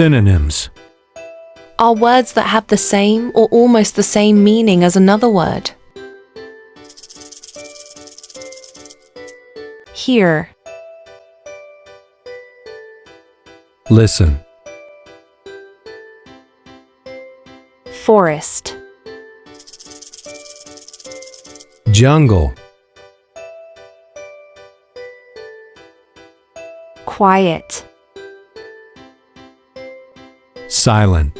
Synonyms. Are words that have the same or almost the same meaning as another word. Hear, Listen. forest, Jungle. quiet, Silent.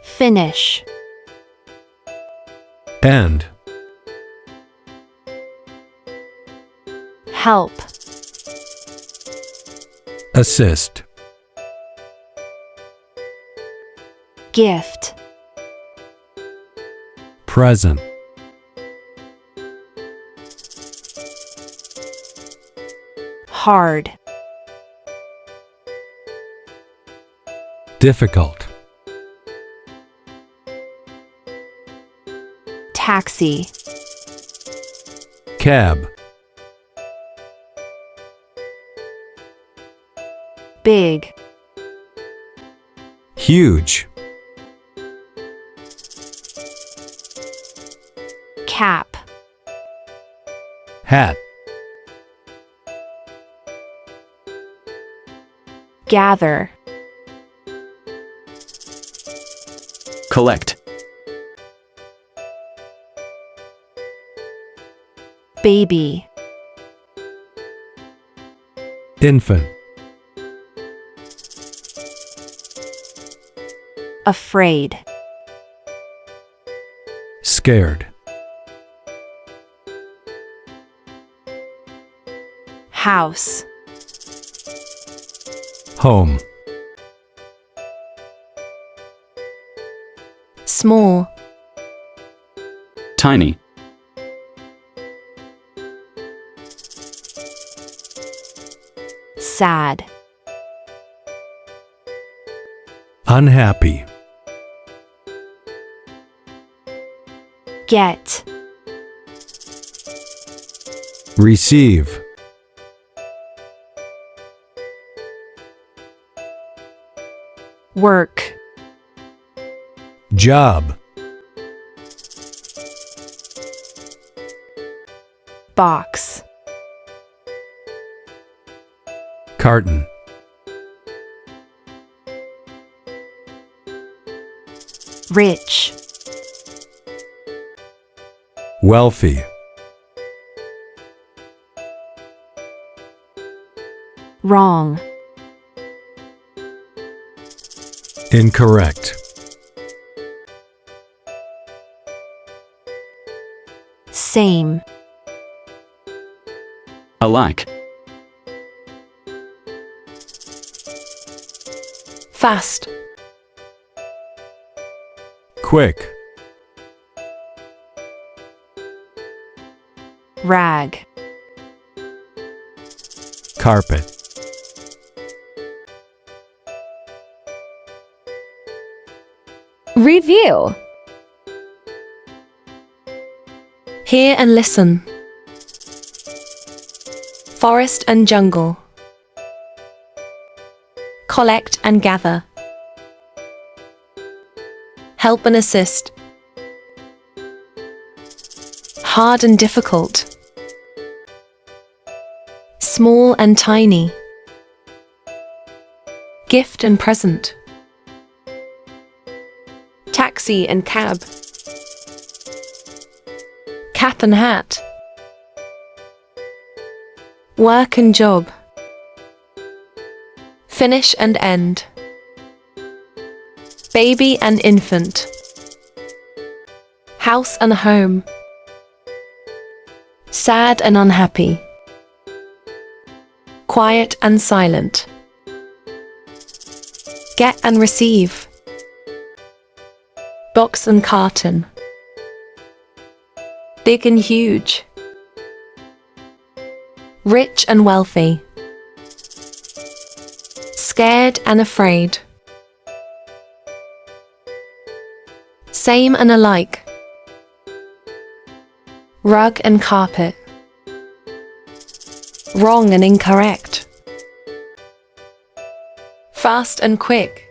finish, End. help, Assist. gift, Present. hard, Difficult. taxi, Cab. big, Huge. cap, Hat. gather, collect, baby, Infant. afraid, Scared. house, Home. small, tiny, sad, Unhappy. get, Receive. work, Job. box, Carton. rich, Wealthy. wrong, Incorrect. same, alike, fast, Quick. rag, Carpet. review, hear and listen, forest and jungle, collect and gather, help and assist, hard and difficult, small and tiny, gift and present, taxi and cab, cap and hat, work and job, finish and end, baby and infant, house and home, sad and unhappy, quiet and silent, get and receive, box and carton, big and huge, rich and wealthy, scared and afraid, same and alike, rug and carpet, wrong and incorrect. Fast and quick.